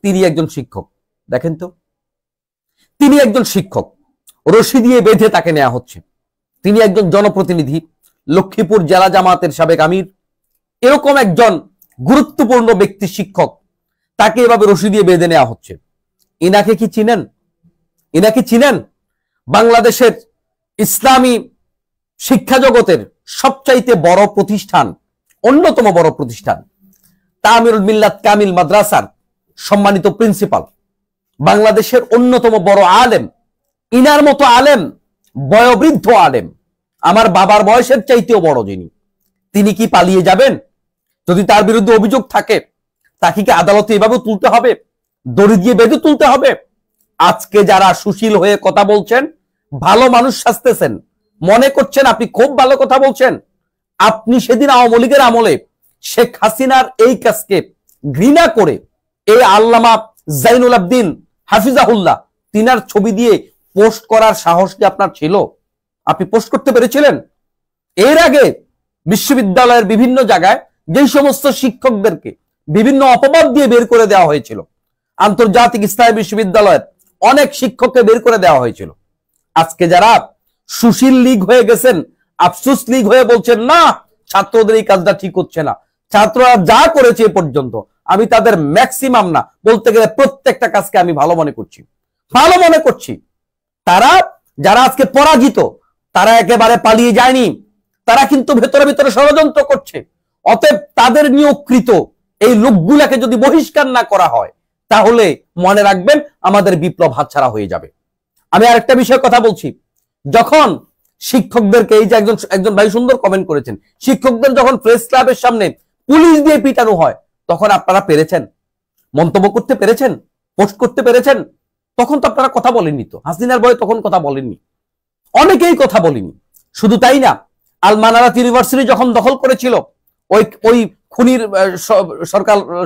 তিনি একজন শিক্ষক। দেখেন তো, তিনি একজন শিক্ষক, রশি দিয়ে বেঁধে তাকে নেওয়া হচ্ছে। তিনি একজন জনপ্রতিনিধি, লক্ষ্মীপুর জেলা জামাতের সাবেক আমির, এরকম একজন গুরুত্বপূর্ণ ব্যক্তি শিক্ষক, তাকে এভাবে রশি দিয়ে বেঁধে নেওয়া হচ্ছে। ইনাকে কি চিনেন? ইনাকে চিনেন? বাংলাদেশের ইসলামী শিক্ষা জগতের সবচাইতে বড় প্রতিষ্ঠান, অন্যতম বড় প্রতিষ্ঠান তামিরুল মিল্লাত কামিল মাদ্রাসার সম্মানিত প্রিন্সিপাল, বাংলাদেশের অন্যতম বড় আলেম। ইনার মতো আলেম, বয়োবৃদ্ধ আলেম, আমার বাবার বয়সের চাইতেও বড় যিনি, তিনি কি পালিয়ে যাবেন? যদি তার বিরুদ্ধে অভিযোগ থাকে তাকে কি আদালতে এভাবে তুলতে হবে? দড়ি দিয়ে বেঁধে তুলতে হবে? আজকে যারা সুশীল হয়ে কথা বলছেন, ভালো মানুষ সাজতেছেন, মনে করছেন আপনি খুব ভালো কথা বলছেন, আপনি সেদিন আওয়ামী লীগের আমলে শেখ হাসিনার এই কাজকে ঘৃণা করে এই আল্লামা জাইনুল আবদিন হাফিজাহুল্লাহ তিনার ছবি দিয়ে পোস্ট করার সাহস কি আপনার ছিল? আপনি পোস্ট করতে পেরেছিলেন? এর আগে বিশ্ববিদ্যালয়ের বিভিন্ন জায়গায় যেই সমস্ত শিক্ষকদেরকে বিভিন্ন অপবাদ দিয়ে বের করে দেওয়া হয়েছিল, আন্তর্জাতিক ইসলামী বিশ্ববিদ্যালয়ের অনেক শিক্ষককে বের করে দেওয়া হয়েছিল। আজকে যারা সুশীল লীগ হয়ে গেছেন, আফসোস লীগ হয়ে বলছেন না ছাত্রদের এই কাজটা ঠিক হচ্ছে না, ছাত্ররা যা করেছে এ পর্যন্ত, আমি তাদের ম্যাক্সিমাম না বলতে গেলে প্রত্যেকটা কাজকে আমি ভালো মনে করছি, ভালো মনে করছি। তারা যারা আজকে পরাজিত, তারা একেবারে পালিয়ে যায়নি, তারা কিন্তু ভেতরে ভেতরে ষড়যন্ত্র করছে। অতএব তাদের নিয়োগকৃত এই লোকগুলাকে যদি বহিষ্কার না করা হয়, তাহলে মনে রাখবেন আমাদের বিপ্লব হাতছাড়া হয়ে যাবে। আমি আরেকটা বিষয়ে কথা বলছি, যখন শিক্ষকদেরকে, এই যে একজন ভাই সুন্দর কমেন্ট করেছেন, শিক্ষকদের যখন প্রেস ক্লাবের সামনে পুলিশ দিয়ে পিটানো হয়, তখন আপনারা পেরেছেন মন্তব্য করতে পেরেছেন, পোস্ট করতে পেরেছেন? তখন তো আপনারা কথা বলেননি, তো হাসিনার ভয়ে তখন কথা বলেননি, অনেকেই কথা বলেনি। শুধু তাই না, আল মানারাত ইউনিভার্সিটি যখন দখল করেছিল ওই খুনির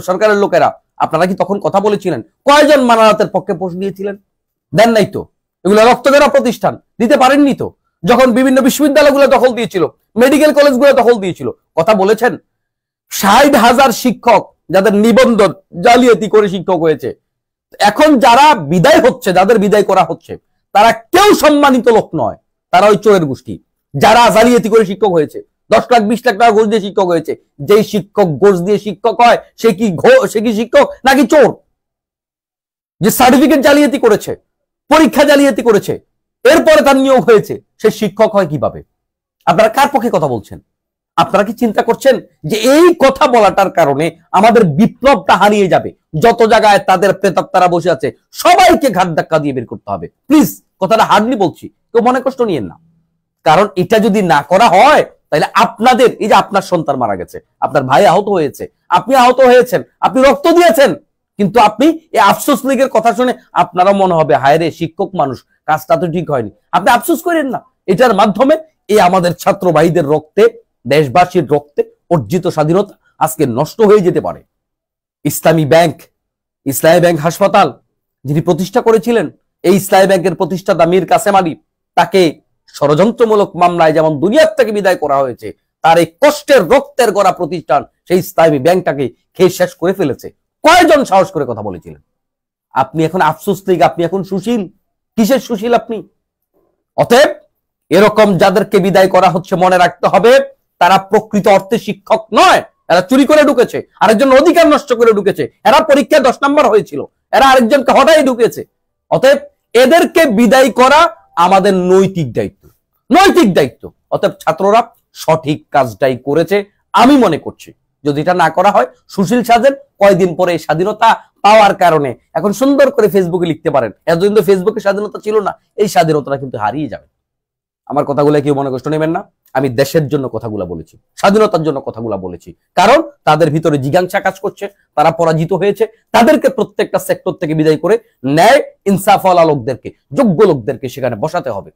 সরকারের লোকেরা, আপনারা কি তখন কথা বলেছিলেন? কয়জন মানারাতের পক্ষে পোস্ট দিয়েছিলেন? দেন নাই তো। এগুলো রক্তগেরা প্রতিষ্ঠান, দিতে পারেননি তো। যখন বিভিন্ন বিশ্ববিদ্যালয়গুলো দখল দিয়েছিল, মেডিকেল কলেজগুলো দখল দিয়েছিল, কথা বলেছেন? 60,000 শিক্ষক যাদের নিবন্ধন জালিয়াতি করে শিক্ষক হয়েছে, এখন যারা বিদায় হচ্ছে, যাদের বিদায় করা হচ্ছে, তারা কেউ সম্মানিত লোক নয়, তারা ওই চোরের গোষ্ঠী যারা জালিয়াতি করে শিক্ষক হয়েছে, 10 লাখ 20 লাখ টাকা ঘুষ দিয়ে শিক্ষক হয়েছে। যেই শিক্ষক ঘুষ দিয়ে শিক্ষক হয়, সে কি শিক্ষক নাকি চোর? যে সার্টিফিকেট জালিয়াতি করেছে, পরীক্ষা জালিয়াতি করেছে, এরপরে তার নিয়োগ হয়েছে, সে শিক্ষক হয় কিভাবে? আপনারা কার পক্ষে কথা বলছেন? আপনারা কি চিন্তা করছেন যে এই কথা বলাটার কারণে আমাদের বিপ্লবটা হারিয়ে যাবে? যত জায়গায় তাদের প্রেতাত্মারা বসে আছে, সবাইকে ঘাট ধাক্কা দিয়ে বের করতে হবে। প্লিজ, কথাটা হার্ডলি বলছি, কেউ মনে কষ্ট নিয়েন না। কারণ এটা যদি না করা হয়, তাহলে আপনাদের, এই যে আপনার সন্তান মারা গেছে, আপনার ভাই আহত হয়েছে, আপনি আহত হয়েছেন, আপনি রক্ত দিয়েছেন, কিন্তু আপনি এই আফসোস লীগের কথা শুনে আপনারা মনে হবে হায় রে, শিক্ষক মানুষ, কাজটা তো ঠিক হয়নি। আপনি আফসোস করেন না, এটার মাধ্যমে এই আমাদের ছাত্র ভাইদের রক্তে, দেশবাসীর রক্তে অর্জিত স্বাধীনতা আজকে নষ্ট হয়ে যেতে পারে। ইসলামী ব্যাংক হাসপাতাল যিনি প্রতিষ্ঠা করেছিলেন, এই ইসলামী ব্যাংকের প্রতিষ্ঠাতা মীর কাসেম আলী, তাকে ষড়যন্ত্রমূলক মামলায় যেমন দুনিয়ার থেকে বিদায় করা হয়েছে, তার এই কষ্টের রক্তের গড়া প্রতিষ্ঠান সেই ইসলামী ব্যাংকটাকে খেয়ে শেষ করে ফেলেছে। কয়জন সাহস করে কথা বলেছিলেন? আপনি এখন আফসোস লীগ, আপনি এখন সুশীল, কিসের সুশীল আপনি? অতএব এরকম যাদেরকে বিদায় করা হচ্ছে, মনে রাখতে হবে তারা প্রকৃত অর্থে শিক্ষক নয়, এরা চুরি করে ঢুকেছে, আরেকজন অধিকার নষ্ট করে ঢুকেছে, এরা পরীক্ষায় 10 নম্বর হয়েছিল, এরা আরেকজনকে হঠাৎ ঢুকেছে। অতএব এদেরকে বিদায় করা আমাদের নৈতিক দায়িত্ব, নৈতিক দায়িত্ব। অতএব ছাত্ররা সঠিক কাজটাই করেছে আমি মনে করছি। যদি এটা না করা হয়, সুশীল সাজেন, কয়দিন পরে স্বাধীনতা পাওয়ার কারণে এখন সুন্দর করে ফেসবুকে লিখতে পারেন, এতদিন তো ফেসবুকে স্বাধীনতা ছিল না, এই স্বাধীনতাটা কিন্তু হারিয়ে যাবে। আমার কথাগুলো কেউ মনে কষ্ট নেবেন না, আমি দেশের জন্য কথাগুলো বলেছি, স্বাধীনতার জন্য কথাগুলো বলেছি, কারণ তাদের ভিতরে জিজ্ঞাসা কাজ করছে, তারা পরাজিত হয়েছে, তাদেরকে প্রত্যেকটা সেক্টর থেকে বিদায় করে ন্যায় ইনসাফওয়ালা লোকদেরকে, যোগ্য লোকদেরকে সেখানে বসাতে হবে।